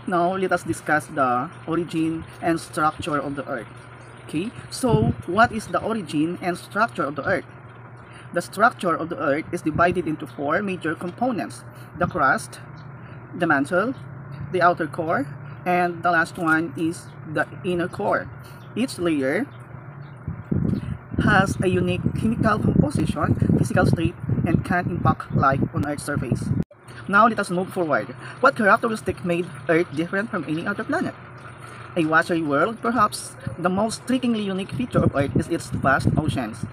Now, let us discuss the origin and structure of the Earth. Okay, so what is the origin and structure of the Earth? The structure of the Earth is divided into four major components: the crust, the mantle, the outer core, and the last one is the inner core. Each layer has a unique chemical composition, physical state, and can impact life on Earth's surface. Now let us move forward. What characteristic made Earth different from any other planet? A watery world, perhaps the most strikingly unique feature of Earth is its vast oceans,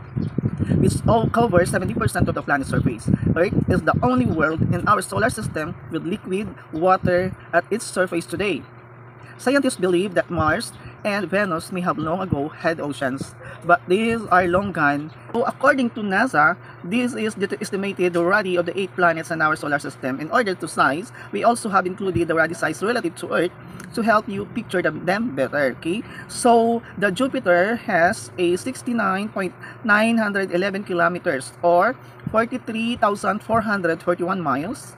which all cover 70% of the planet's surface. Earth is the only world in our solar system with liquid water at its surface today. Scientists believe that Mars and Venus may have long ago had oceans, but these are long gone. So according to NASA, this is the estimated radii of the 8 planets in our solar system. In order to size, we also have included the radii size relative to Earth to help you picture them better. Okay, so the Jupiter has a 69.911 kilometers or 43,441 miles.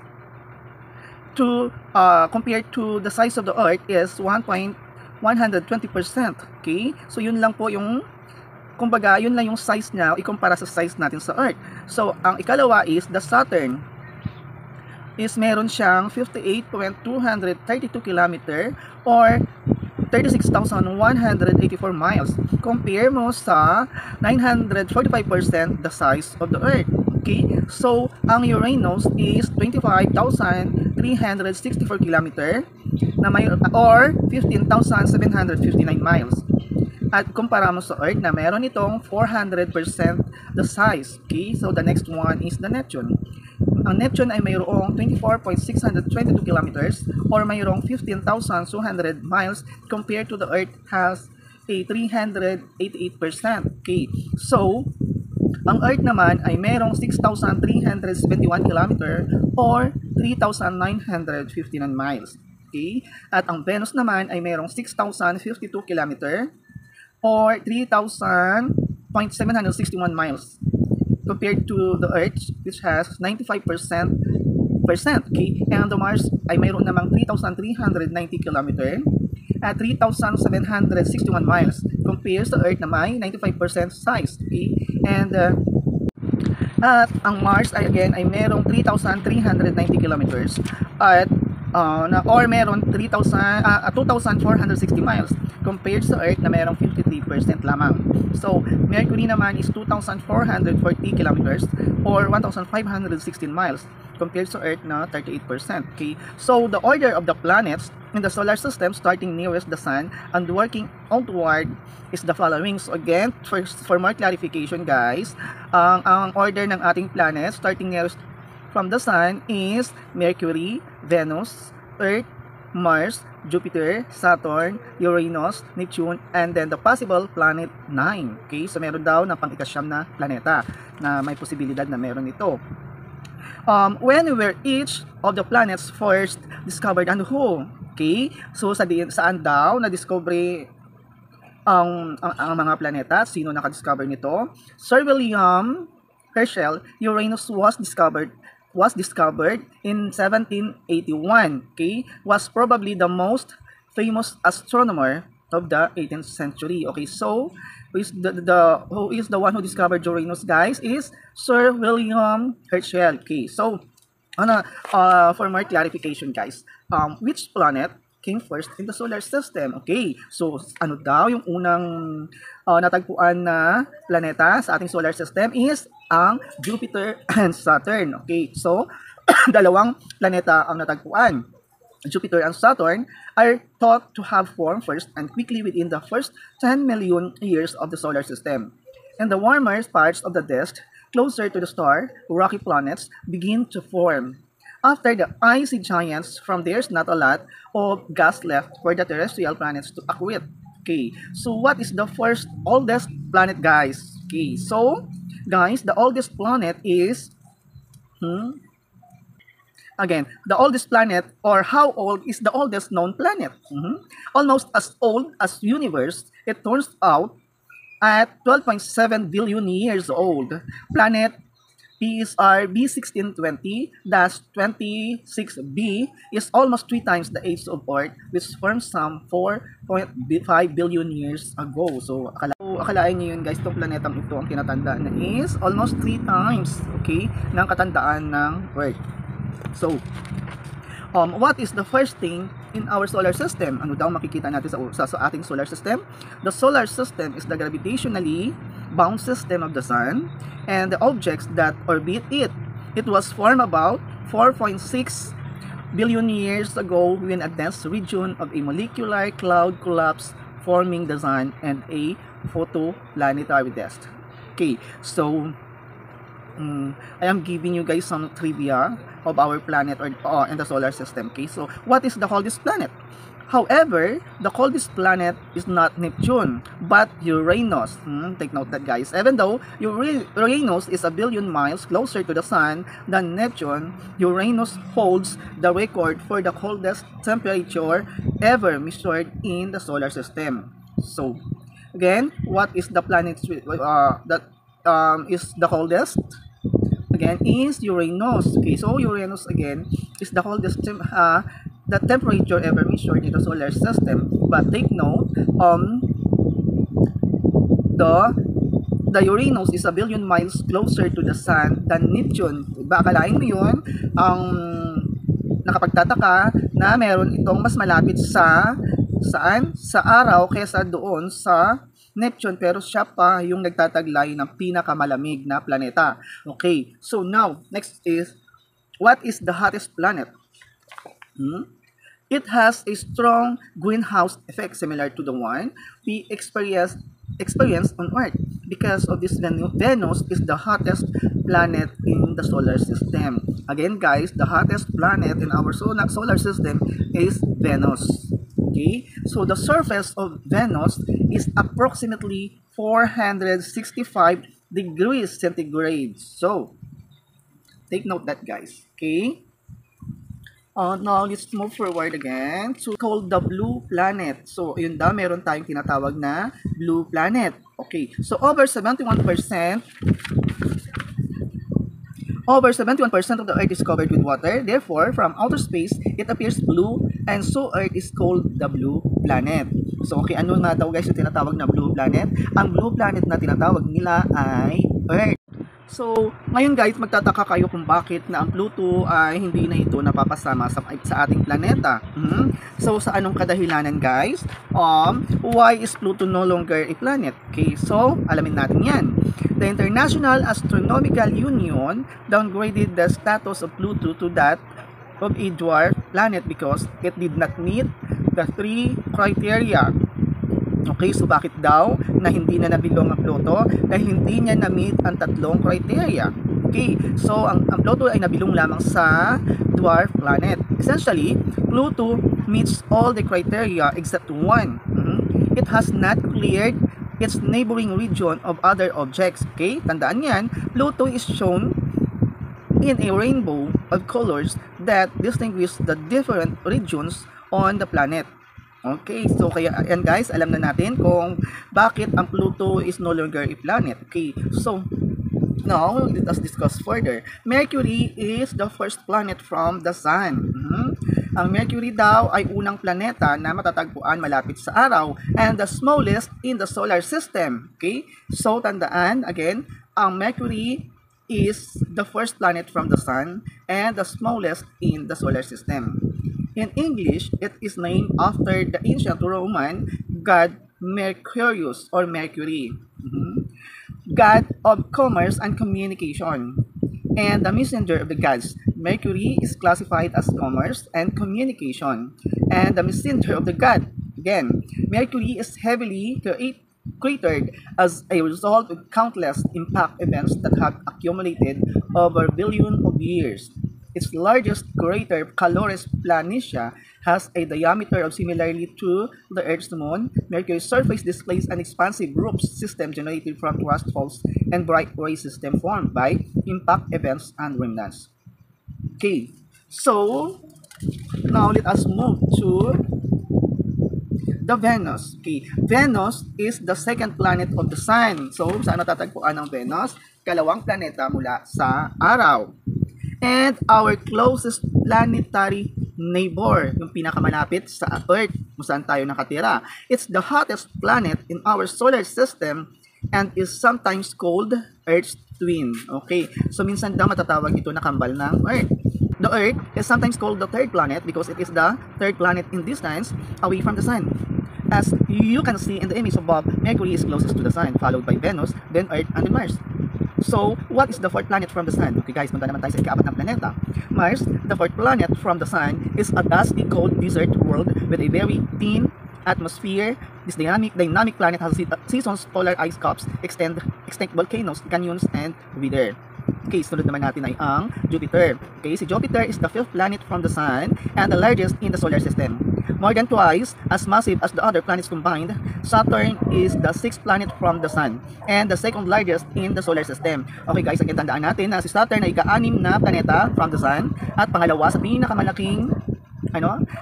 Compared to the size of the Earth is 1.120%. Okay? So yun lang po yung, kumbaga, yun lang yung size niya ikumpara sa size natin sa Earth. So ang ikalawa is the Saturn is meron siyang 58.232 kilometer or 36,184 miles. Compare mo sa 945% the size of the Earth. Okay, so ang Uranus is 25,364 kilometer na may or 15,759 miles. At kumpara mo sa Earth na meron itong 400% the size. Okay, so the next one is the Neptune. Ang Neptune ay mayroong 24.622 kilometers or mayroong 15,200 miles compared to the Earth has a 388%. Okay, so ang Earth naman ay mayroong 6,371 kilometer or 3,959 miles. Okay? At ang Venus naman ay mayroong 6,052 kilometer or 3,761 miles compared to the Earth which has 95%. Okay? And the Mars ay mayroon namang 3,390 kilometer at 3,761 miles compared sa Earth na may 95% size. Okay? And at ang Mars ay again ay merong 3,390 kilometers at or meron 2,460 miles compared sa Earth na merong 53% lamang. So, Mercury naman is 2,440 kilometers or 1,516 miles compared sa Earth na 38%. Okay? So, the order of the planets in the solar system starting nearest the Sun and working outward is the following. So, again, for more clarification guys, ang order ng ating planets starting nearest from the Sun is Mercury, Venus, Earth, Mars, Jupiter, Saturn, Uranus, Neptune, and then the possible planet 9. Okay, so meron daw ng pang-ikasyam na planeta na may posibilidad na meron ito. When were each of the planets first discovered and who? Okay, so saan daw na-discover ang mga planeta? Sino naka-discover nito? Sir William Herschel, Uranus was discovered in 1781. Okay, was probably the most famous astronomer of the 18th century. Okay, so who is the one who discovered Uranus, guys? Is Sir William Herschel. Okay, so for more clarification, guys, which planet came first in the solar system? Okay, so ano daw yung unang natagpuan na planeta sa ating solar system is ang Jupiter and Saturn. Okay, so dalawang planeta ang natagpuan. Jupiter and Saturn are thought to have formed first and quickly within the first 10 million years of the solar system. In the warmer parts of the disk, closer to the star, rocky planets begin to form. After the icy giants, from there's not a lot of gas left for the terrestrial planets to acquit. Okay, so what is the first oldest planet, guys? Okay, so guys, the oldest planet is again, the oldest planet, or how old is the oldest known planet? Almost as old as universe. It turns out at 12.7 billion years old. Planet PSR B1620-26b is almost 3 times the age of Earth, which formed some 4.5 billion years ago. So, akalain niyo yun guys, itong planetang ito ang tinatandaan na is almost 3 times, okay, ng katandaan ng Earth. So, what is the first thing in our solar system? Ano daw makikita natin sa ating solar system? The solar system is the gravitationally bound system of the sun and the objects that orbit it. It was formed about 4.6 billion years ago when a dense region of a molecular cloud collapsed, forming the sun and a photoplanetary disk. Okay, so I am giving you guys some trivia of our planet or in the solar system. Okay, so what is the coldest planet? However, the coldest planet is not Neptune, but Uranus. Take note that guys. Even though Uranus is a billion miles closer to the sun than Neptune, Uranus holds the record for the coldest temperature ever measured in the solar system. So, again, what is the planet that is the coldest? Again, is Uranus. Okay, so Uranus again is the coldest the temperature ever measured in the solar system. But take note, the Uranus is a billion miles closer to the sun than Neptune. Diba? Akalain mo yun, ang nakapagtataka na meron itong mas malapit sa araw kaysa doon sa Neptune, pero siya pa yung nagtataglay ng pinakamalamig na planeta. Okay, so now, next is, what is the hottest planet? It has a strong greenhouse effect similar to the one we experience on Earth. Because of this, Venus is the hottest planet in the solar system. Again guys, the hottest planet in our solar system is Venus. Okay, so the surface of Venus is approximately 465 degrees centigrade. So, take note that guys. Okay. Now, let's move forward again to called the blue planet. So, yun daw, meron tayong tinatawag na blue planet. Okay, so over 71% of the Earth is covered with water. Therefore, from outer space, it appears blue, and so Earth is called the blue planet. So, okay, ano nga daw guys yung tinatawag na blue planet? Ang blue planet na tinatawag nila ay Earth. So, ngayon guys, magtataka kayo kung bakit na ang Pluto ay hindi na ito napapasama sa ating planeta. So, sa anong kadahilanan guys? Why is Pluto no longer a planet? Okay, so, alamin natin yan. The International Astronomical Union downgraded the status of Pluto to that of a dwarf planet because it did not meet the 3 criteria. Okay, so bakit daw na hindi na nabilong ang Pluto? Dahil hindi niya na-meet ang 3 criteria. Okay, so ang Pluto ay nabilong lamang sa dwarf planet. Essentially, Pluto meets all the criteria except one. It has not cleared its neighboring region of other objects. Okay, tandaan yan, Pluto is shown in a rainbow of colors that distinguish the different regions on the planet. Okay, so kaya yan guys, alam na natin kung bakit ang Pluto is no longer a planet. Okay, so now let us discuss further. Mercury is the first planet from the sun. Ang Mercury daw ay unang planeta na matatagpuan malapit sa araw and the smallest in the solar system. Okay, so tandaan again, ang Mercury is the first planet from the sun and the smallest in the solar system. In English, it is named after the ancient Roman god Mercurius or Mercury, god of commerce and communication, and the messenger of the gods. Mercury is classified as commerce and communication, and the messenger of the god. Again, Mercury is heavily cratered as a result of countless impact events that have accumulated over billions of years. Its largest crater, Calores Planitia, has a diameter of similarly to the Earth's moon. Mercury's surface displays an expansive roof system generated from thrust faults and bright ray system formed by impact events and remnants. Okay, so now let us move to the Venus. Okay, Venus is the second planet of the Sun. So, saan natatagpuan ang Venus? kalawang planeta mula sa araw. And our closest planetary neighbor, yung pinakamalapit sa Earth, kung saan tayo nakatira. It's the hottest planet in our solar system and is sometimes called Earth's twin. Okay, so minsan daw matatawag ito na kambal ng Earth. The Earth is sometimes called the third planet because it is the third planet in distance away from the Sun. As you can see in the image above, Mercury is closest to the Sun, followed by Venus, then Earth, and then Mars. So, what is the fourth planet from the Sun? Okay guys, punta naman tayo sa ika-4 na planeta. Mars, the fourth planet from the Sun, is a dusty, cold desert world with a very thin atmosphere. This dynamic planet has seasons, polar ice caps, extinct volcanoes, canyons, and weather. Okay, sunod naman natin ay ang Jupiter. Okay, si Jupiter is the fifth planet from the Sun and the largest in the solar system. More than twice as massive as the other planets combined, Saturn is the sixth planet from the Sun and the second largest in the solar system. Okay guys, ang tandaan natin na si Saturn ay ika-6 na planeta from the Sun at pangalawa sa pinakamalaking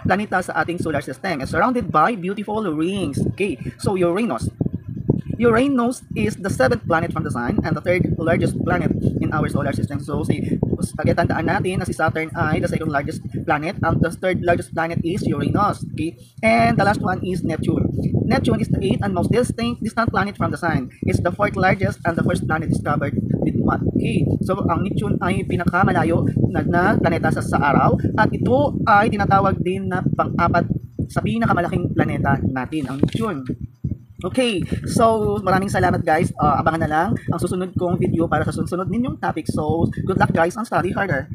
planeta sa ating solar system, and surrounded by beautiful rings. Okay, so Uranus is the seventh planet from the Sun and the third largest planet in our solar system. So, tandaan natin na si Saturn ay the second largest planet, and the third largest planet is Uranus. Okay, and the last one is Neptune. Neptune is the eighth and most distant planet from the Sun. It's the fourth largest and the first planet discovered with mud. Okay, so ang Neptune ay pinakamalayo na planeta sa araw, at ito ay tinatawag din na pang-apat sa pinakamalaking planeta natin, ang Neptune. Okay, so maraming salamat guys. Abangan na lang ang susunod kong video para sa susunod ninyong topic. So, good luck guys and study harder.